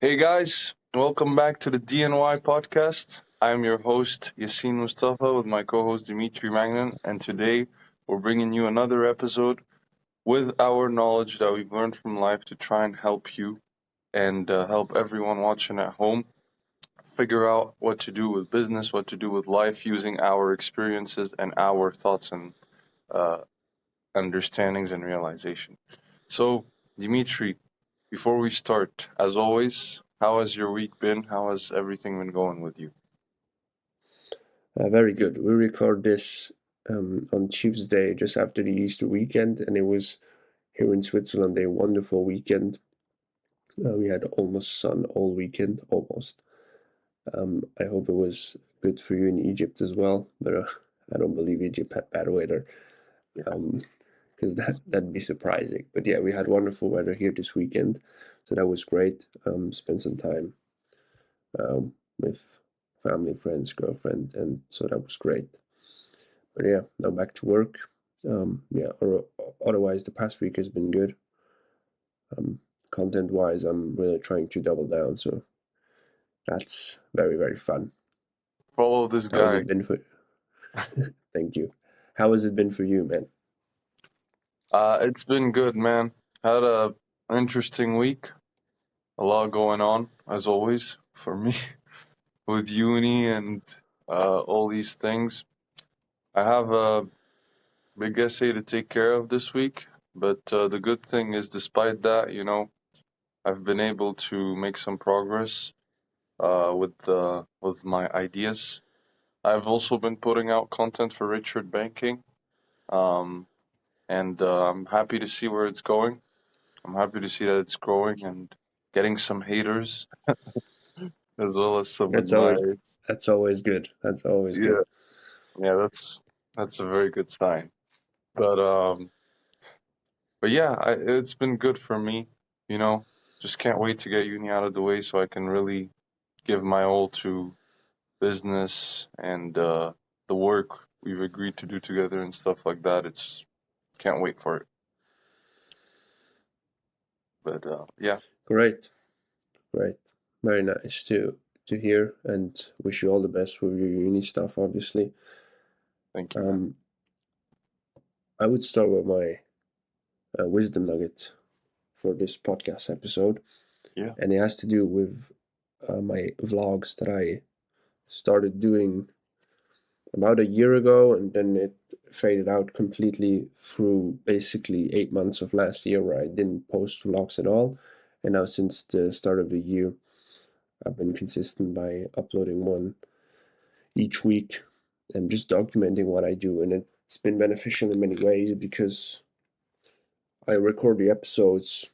Hey guys, welcome back to the D&Y Podcast. I'm your host Yassine Mustafa with my co-host Dimitri Magnan, and today we're bringing you another episode with our knowledge that we've learned from life to try and help you and help everyone watching at home figure out what to do with business, what to do with life using our experiences and our thoughts and uh, understandings and realization. So, Dimitri, before we start, as always, how has your week been? How has everything been going with you? Very good. We record this on Tuesday, just after the Easter weekend, and it was here in Switzerland a wonderful weekend. We had almost sun all weekend, almost. I hope it was good for you in Egypt as well, but I don't believe Egypt had bad weather, Yeah. because that'd be surprising. But yeah, we had wonderful weather here this weekend, so that was great. Spent some time with family, friends, girlfriend, and so that was great. But yeah, now back to work. Yeah, or otherwise the past week has been good. Content wise, I'm really trying to double down, so that's very, very fun. Follow this How has guy. it been for Thank you. How has it been for you, man? It's been good, man. Had a interesting week. A lot going on, as always, for me with uni and all these things. I have a big essay to take care of this week, but the good thing is, despite that, I've been able to make some progress with my ideas. I've also been putting out content for Richard Banking, um, and I'm happy to see where it's going. I'm happy to see that it's growing and getting some haters as well as some That's always admirers. that's always good. That's always good. Yeah, yeah, that's a very good sign. But um, but yeah, it's been good for me. You know, just can't wait to get uni out of the way so I can really give my all to business and the work we've agreed to do together and stuff like that. It's can't wait for it. But yeah, Great, great. Very nice to hear, and wish you all the best with your uni stuff, obviously. thank you, man. Um, I would start with my wisdom nugget for this podcast episode, Yeah. and it has to do with my vlogs that I started doing about a year ago, and then it faded out completely through basically 8 months of last year where I didn't post vlogs at all. And now, since the start of the year, I've been consistent by uploading one each week and just documenting what I do. And it's been beneficial in many ways because I record the episodes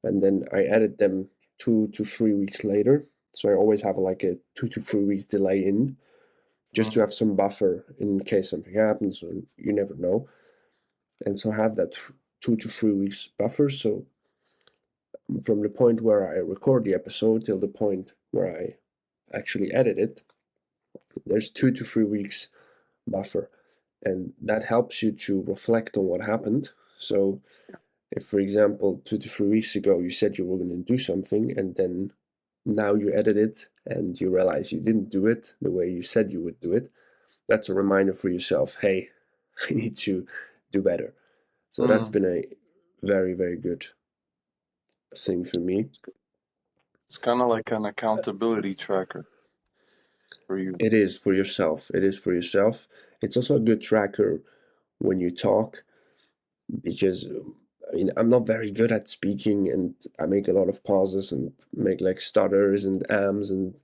and then I edit them 2 to 3 weeks later. So I always have like a 2 to 3 weeks delay in, just to Mm, have some buffer in case something happens, and you never know. And so I have that 2 to 3 weeks buffer. So from the point where I record the episode till the point where I actually edit it, there's 2 to 3 weeks buffer. And that helps you to reflect on what happened. So if, for example, 2 to 3 weeks ago you said you were going to do something, and then now you edit it and you realize you didn't do it the way you said you would do it, that's a reminder for yourself, hey, I need to do better. So that's mm. been a very, very good thing for me. It's kind of like an accountability tracker for you. It is for yourself. It is for yourself. It's also a good tracker when you talk, because I mean, I'm not very good at speaking, and I make a lot of pauses and make like stutters and ams and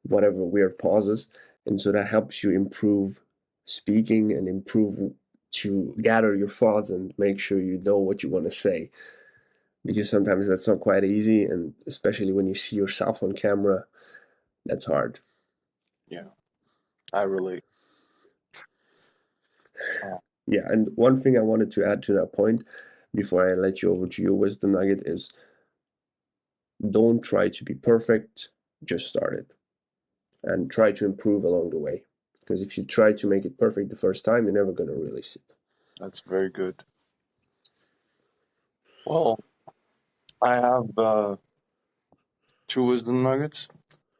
whatever weird pauses. And so that helps you improve speaking and improve to gather your thoughts and make sure you know what you want to say. Because sometimes that's not quite easy, and especially when you see yourself on camera, that's hard. Yeah, I relate. Uh, Yeah, and one thing I wanted to add to that point before I let you over to your wisdom nugget is, don't try to be perfect, just start it and try to improve along the way. Because if you try to make it perfect the first time, you're never going to release it. that's very good. Well, I have two wisdom nuggets,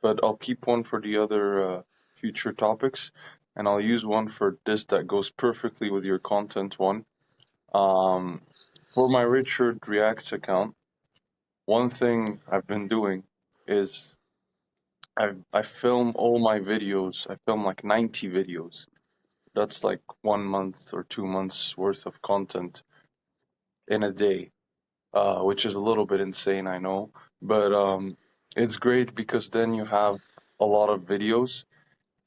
but I'll keep one for the other future topics, and I'll use one for this that goes perfectly with your content one. Um, for my Richard Reacts account, one thing I've been doing is I film all my videos. I film like 90 videos. That's like 1 month or 2 months worth of content in a day, which is a little bit insane, I know. But it's great because then you have a lot of videos.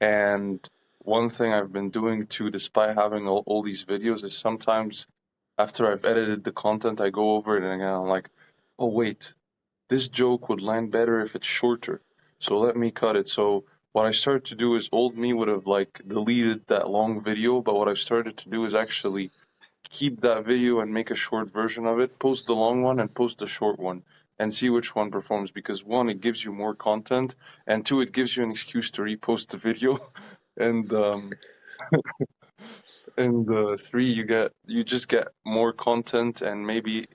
And one thing I've been doing too, despite having all these videos, is sometimes after I've edited the content, I go over it and again, I'm like, oh, wait, this joke would land better if it's shorter. So let me cut it. So what I started to do is old me would have like deleted that long video, but what I've started to do is actually keep that video and make a short version of it, post the long one and post the short one and see which one performs because one, it gives you more content, and two, it gives you an excuse to repost the video. and three, you just get more content, and maybe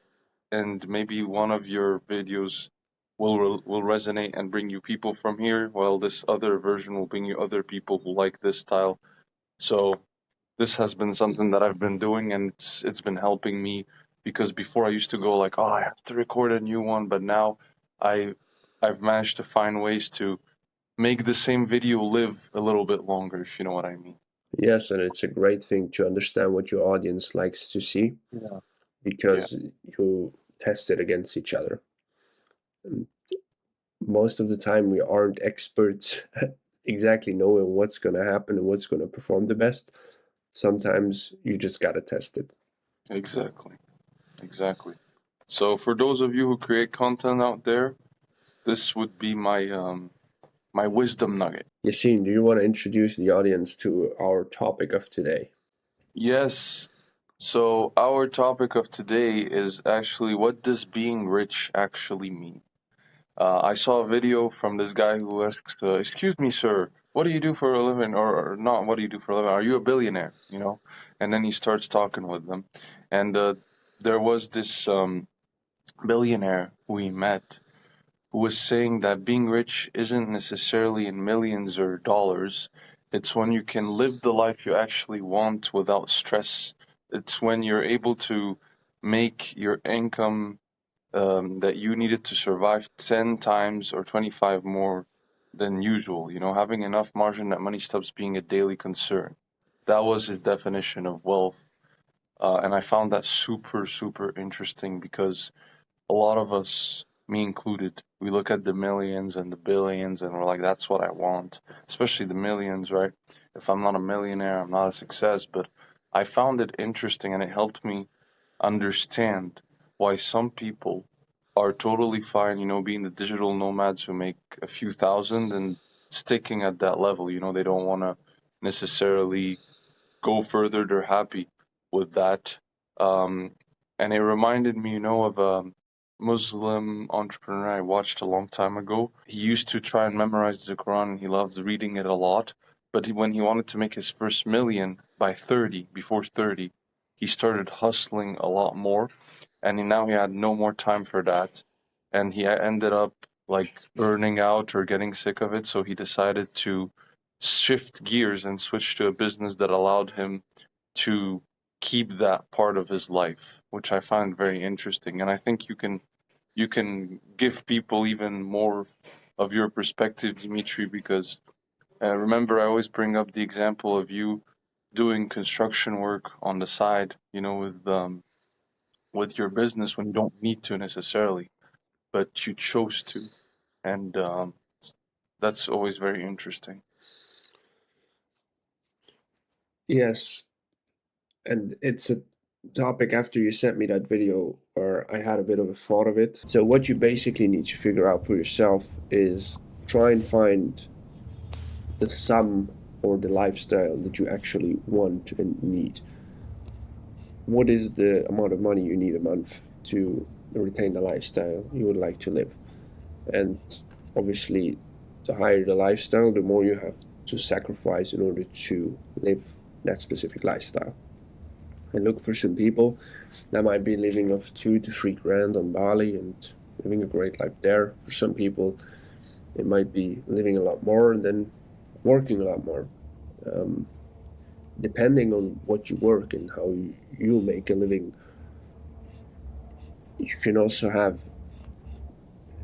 one of your videos will resonate and bring you people from here, while this other version will bring you other people who like this style. So this has been something that I've been doing, and it's been helping me because before I used to go like, oh, I have to record a new one, but now I I've managed to find ways to make the same video live a little bit longer, if you know what I mean. Yes, and it's a great thing to understand what your audience likes to see Yeah. Yeah. because you test it against each other. And most of the time, we aren't experts at exactly knowing what's going to happen and what's going to perform the best. Sometimes you just got to test it. Exactly. Exactly. So for those of you who create content out there, this would be my wisdom nugget. Yassine, do you want to introduce the audience to our topic of today? Yes. So our topic of today is actually, what does being rich actually mean? I saw a video from this guy who asks, "Excuse me, sir, what do you do for a living?" Or not, what do you do for a living? Are you a billionaire? You know? And then he starts talking with them. And there was this billionaire who he met who was saying that being rich isn't necessarily in millions or dollars. It's when you can live the life you actually want without stress. It's when you're able to make your income that you needed to survive 10 times or 25 more than usual. You know, having enough margin that money stops being a daily concern. That was his definition of wealth. And I found that super, super interesting because a lot of us, me included, we look at the millions and the billions and we're like, that's what I want, especially the millions, right? If I'm not a millionaire, I'm not a success. But I found it interesting and it helped me understand why some people are totally fine, you know, being the digital nomads who make a few thousand and sticking at that level. You know, they don't want to necessarily go further. They're happy with that. Um, and it reminded me, you know, of a Muslim entrepreneur I watched a long time ago. He used to try and memorize the Quran and he loved reading it a lot. But when he wanted to make his first million by 30, before 30, he started hustling a lot more. And now he had no more time for that. And he ended up like burning out or getting sick of it. So he decided to shift gears and switch to a business that allowed him to keep that part of his life, which I find very interesting. And I think you can give people even more of your perspective, Dimitri, because remember I always bring up the example of you doing construction work on the side, you know, with your business when you don't need to necessarily, but you chose to, and that's always very interesting. Yes, and it's a topic after you sent me that video where I had a bit of a thought of it. So, what you basically need to figure out for yourself is try and find the sum or the lifestyle that you actually want and need. What is the amount of money you need a month to retain the lifestyle you would like to live? And obviously, the higher the lifestyle, the more you have to sacrifice in order to live that specific lifestyle. And look for some people that might be living off 2 to 3 grand on Bali and living a great life there. For some people, It might be living a lot more and then working a lot more. Depending on what you work and how you make a living, you can also have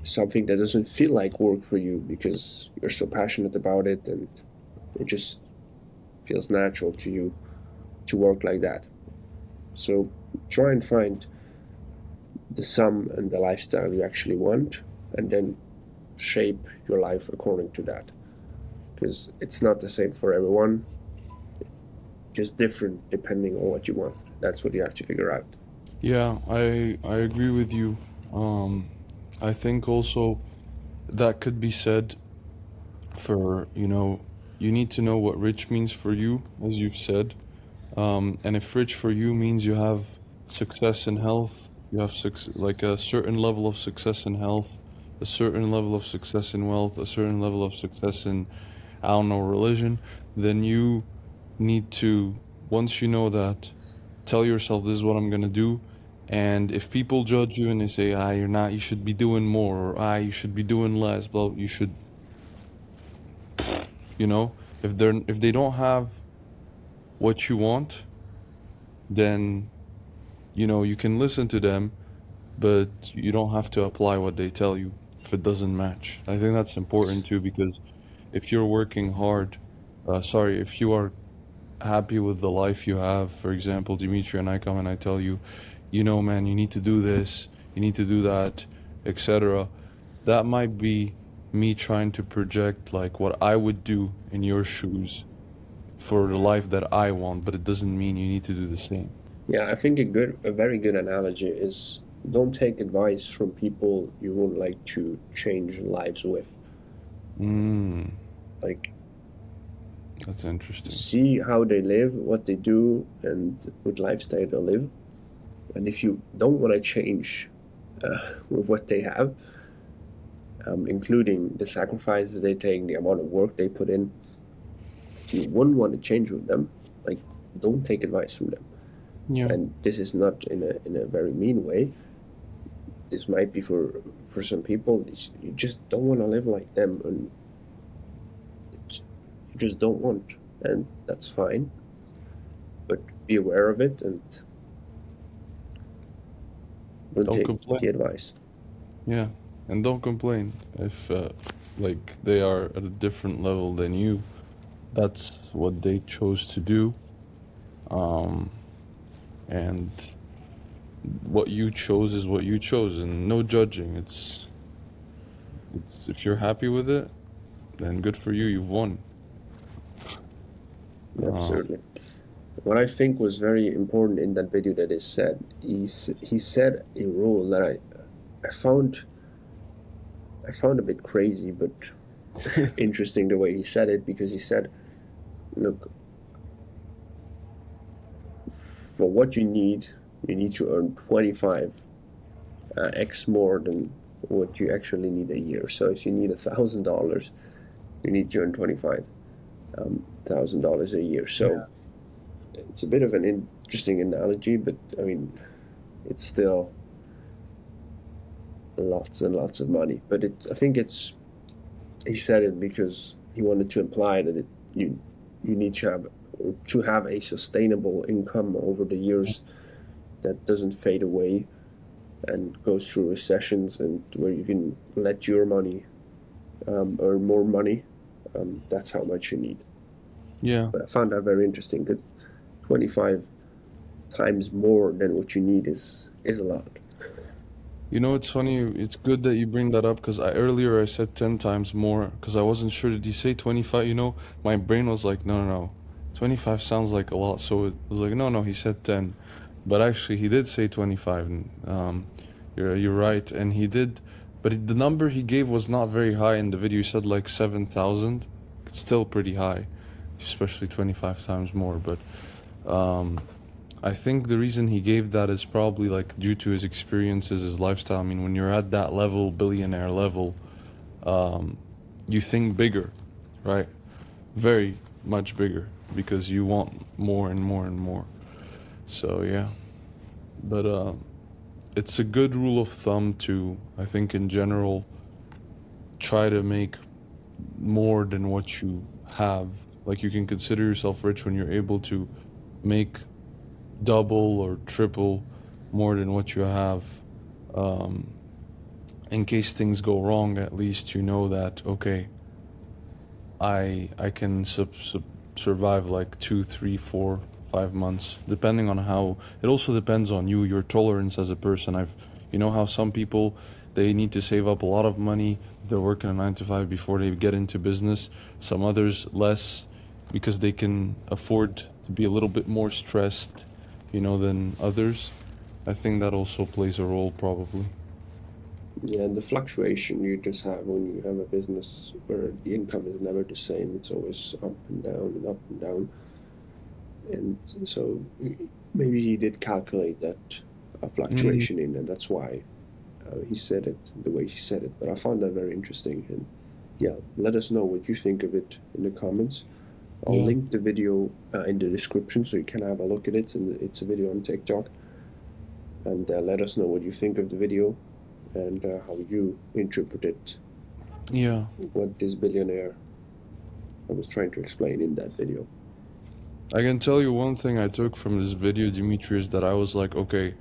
something that doesn't feel like work for you because you're so passionate about it and it just feels natural to you to work like that. So try and find the sum and the lifestyle you actually want, and then shape your life according to that. Because it's not the same for everyone. It's just different depending on what you want. That's what you have to figure out. Yeah, I agree with you. I think also that could be said for, you need to know what rich means for you, as you've said. And if rich for you means you have success in health, you have like a certain level of success in health, a certain level of success in wealth, a certain level of success in, I don't know, religion, then you need to, once you know that, tell yourself this is what I'm gonna do. And if people judge you and they say, you're not, you should be doing more, or you should be doing less, blah, you should, if they don't have what you want, then you can listen to them, but you don't have to apply what they tell you if it doesn't match. I think that's important too, because if you're working hard, if you are happy with the life you have, for example, Dimitri and I come and I tell you, man, you need to do this, you need to do that, etc. That might be me trying to project like what I would do in your shoes for the life that I want, but it doesn't mean you need to do the same. Yeah, I think a very good analogy is don't take advice from people you would like to change lives with. Like, That's interesting. see how they live, what they do, and what lifestyle they live. And if you don't want to change with what they have, including the sacrifices they take, the amount of work they put in, if you wouldn't want to change with them, like, don't take advice from them. Yeah. And this is not in a very mean way. This might be for some people. You just don't want to live like them, and you just don't want, and that's fine. But be aware of it and don't take complain. the advice. Yeah, and don't complain if like they are at a different level than you. That's what they chose to do. And what you chose is what you chose, and no judging. It's if you're happy with it, then good for you. You've won. Absolutely. What I think was very important in that video that is said, he said a rule that I found a bit crazy, but interesting the way he said it, because he said, look, for what you need to earn 25x more than what you actually need a year. So if you need $1,000, you need to earn $25,000 a year. So it's a bit of an interesting analogy, but I mean, it's still lots and lots of money. But I think he said it because he wanted to imply that you need to have a sustainable income over the years that doesn't fade away and goes through recessions, and where you can let your money earn more money. That's how much you need. Yeah. But I found that very interesting, because 25 times more than what you need is a lot. It's funny. It's good that you bring that up, because earlier I said 10 times more because I wasn't sure. Did he say 25? My brain was like, no. 25 sounds like a lot. So it was like, no, he said 10. But actually, he did say 25. And, you're right. And he did. But the number he gave was not very high in the video. He said like 7,000. It's still pretty high, especially 25 times more. But I think the reason he gave that is probably like due to his experiences, his lifestyle. I mean, when you're at that level, billionaire level, you think bigger, right? Very much bigger, because you want more and more and more. So yeah, but it's a good rule of thumb to, I think, in general, try to make more than what you have. Like you can consider yourself rich when you're able to make double or triple more than what you have. Um, in case things go wrong, at least you know that okay, I can survive like 2, 3, 4, 5 months, depending on how. It also depends on you, your tolerance as a person. You know how some people they need to save up a lot of money if they're working a 9 to 5 before they get into business. Some others less because they can afford to be a little bit more stressed, than others. I think that also plays a role probably. Yeah, and the fluctuation you just have when you have a business where the income is never the same. It's always up and down and up and down. And so maybe he did calculate that Mm, fluctuation in, and that's why he said it the way he said it. But I found that very interesting. And yeah, let us know what you think of it in the comments. I'll yeah. link the video in the description so you can have a look at it. And it's a video on TikTok. And let us know what you think of the video and how you interpreted Yeah. what this billionaire was trying to explain in that video. I can tell you one thing I took from this video, Dimitri, is that I was like, okay,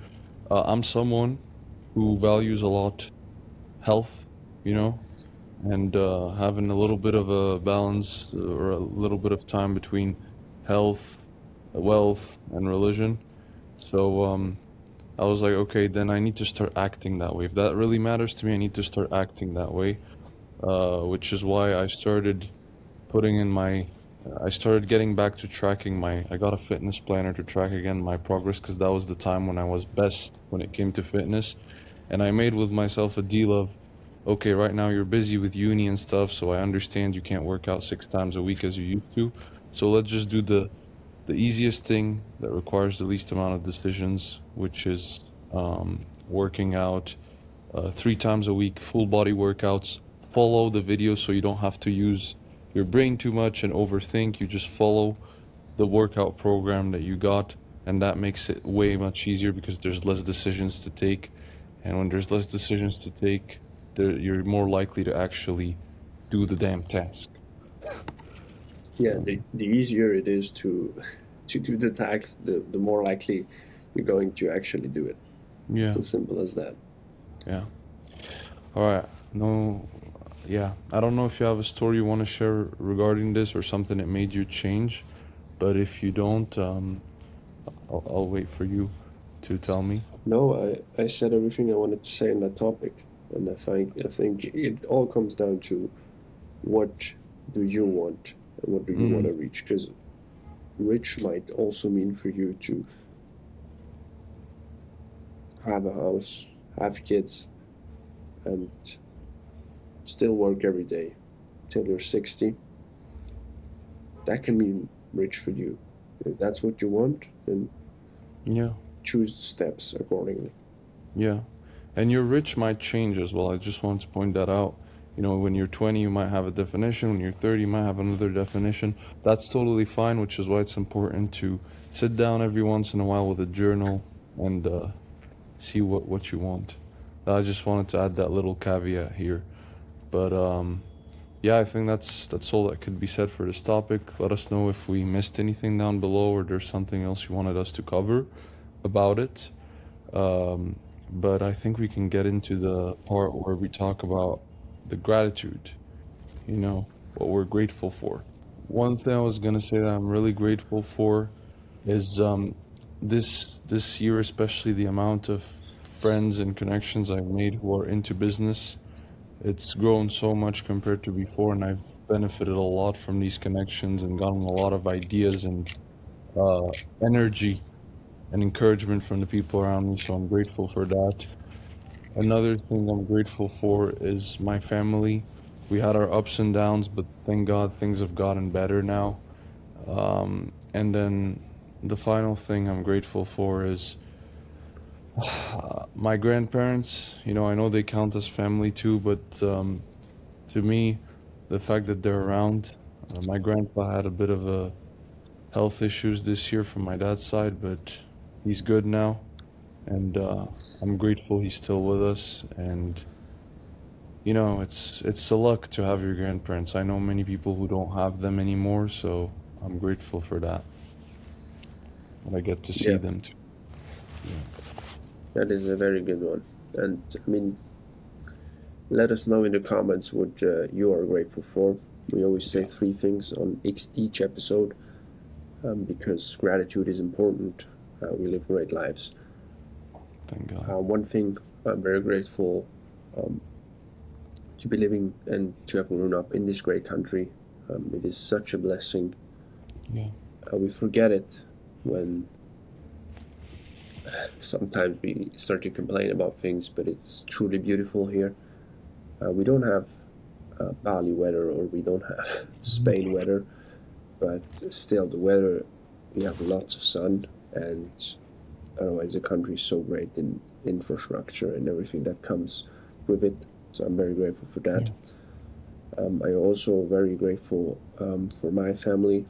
I'm someone who values a lot health, you know, and having a little bit of a balance or a little bit of time between health, wealth, and religion. So I was like, okay, then I need to start acting that way. If that really matters to me, I need to start acting that way, which is why I started putting in my I started getting back to tracking I got a fitness planner to track again my progress because that was the time when I was best when it came to fitness. And I made with myself a deal of, okay, right now you're busy with uni and stuff, so I understand you can't work out 6 times a week as you used to. So let's just do the easiest thing that requires the least amount of decisions, which is working out 3 times a week, full body workouts. Follow the video so you don't have to use your brain too much and overthink. You just follow the workout program that you got, and that makes it way much easier because there's less decisions to take. And when there's less decisions to take, you're more likely to actually do the damn task. Yeah, So, the easier it is to do the tax, the more likely you're going to actually do it. It's yeah, as simple as that. yeah. All right. No, yeah. I don't know if you have a story you want to share regarding this or something that made you change, but if you don't, I'll wait for you to tell me. No, I said everything I wanted to say on that topic, and I think it all comes down to what do you want and what do you want Mm, to reach? Because rich might also mean for you to have a house, have kids, and still work every day till you're 60. That can mean rich for you. If that's what you want, then yeah, choose steps accordingly. yeah. And your rich might change as well. I just want to point that out. When you're 20, you might have a definition. When you're 30, you might have another definition. That's totally fine, which is why it's important to sit down every once in a while with a journal and see what you want. I just wanted to add that little caveat here. But yeah, I think that's all that could be said for this topic. Let us know if we missed anything down below or there's something else you wanted us to cover about it. Um, but I think we can get into the part where we talk about the gratitude, what we're grateful for. One thing I was gonna say that I'm really grateful for is this year, especially the amount of friends and connections I've made who are into business. It's grown so much compared to before, and I've benefited a lot from these connections and gotten a lot of ideas and uh, energy and encouragement from the people around me. So I'm grateful for that. Another thing I'm grateful for is my family. We had our ups and downs, but thank God things have gotten better now. And then the final thing I'm grateful for is my grandparents. I know they count as family too, but to me, the fact that they're around. My grandpa had a bit of a health issues this year from my dad's side, but he's good now, and I'm grateful he's still with us. And it's a luck to have your grandparents. I know many people who don't have them anymore, so I'm grateful for that. And I get to see Yeah, them too. Yeah. that is a very good one. And I mean, let us know in the comments what you are grateful for. We always say Yeah. 3 things on each episode because gratitude is important. We live great lives. Thank God. One thing I'm very grateful um, to be living and to have grown up in this great country. It is such a blessing. Yeah. We forget it when sometimes we start to complain about things, but it's truly beautiful here. We don't have Bali weather or we don't have Spain weather, but still the weather, we have lots of sun, and otherwise the country is so great in infrastructure and everything that comes with it. So I'm very grateful for that. I'm also very grateful for my family.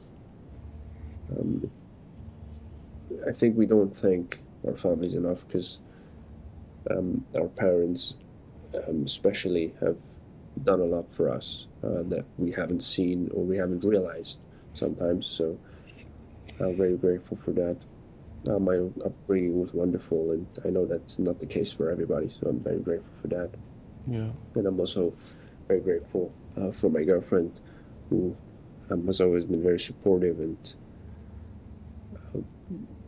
I think we don't thank our families enough because our parents, especially, have done a lot for us that we haven't seen or we haven't realized sometimes. So I'm very grateful for that. My upbringing was wonderful, and I know that's not the case for everybody. So I'm very grateful for that. Yeah. And I'm also very grateful for my girlfriend, who has always been very supportive, and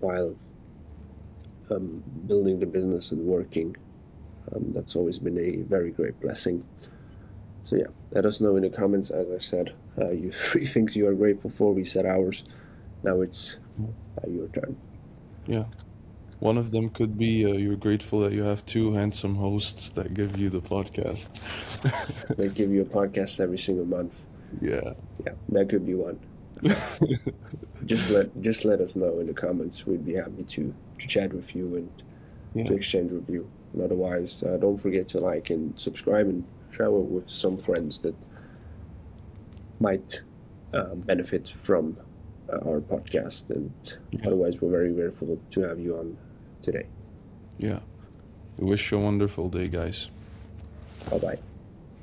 while building the business and working, that's always been a very great blessing. So yeah, let us know in the comments. As I said, you 3 things you are grateful for. We said ours. Now it's your turn. Yeah. One of them could be you're grateful that you have 2 handsome hosts that give you the podcast. They give you a podcast every single month. Yeah. Yeah, that could be one. Just let us know in the comments. We'd be happy to chat with you and to Yeah. exchange with you. And otherwise, don't forget to like and subscribe and share it with some friends that might benefit from our podcast. And Yeah. otherwise, we're very grateful to have you on today. Yeah. We wish you a wonderful day, guys. Bye bye.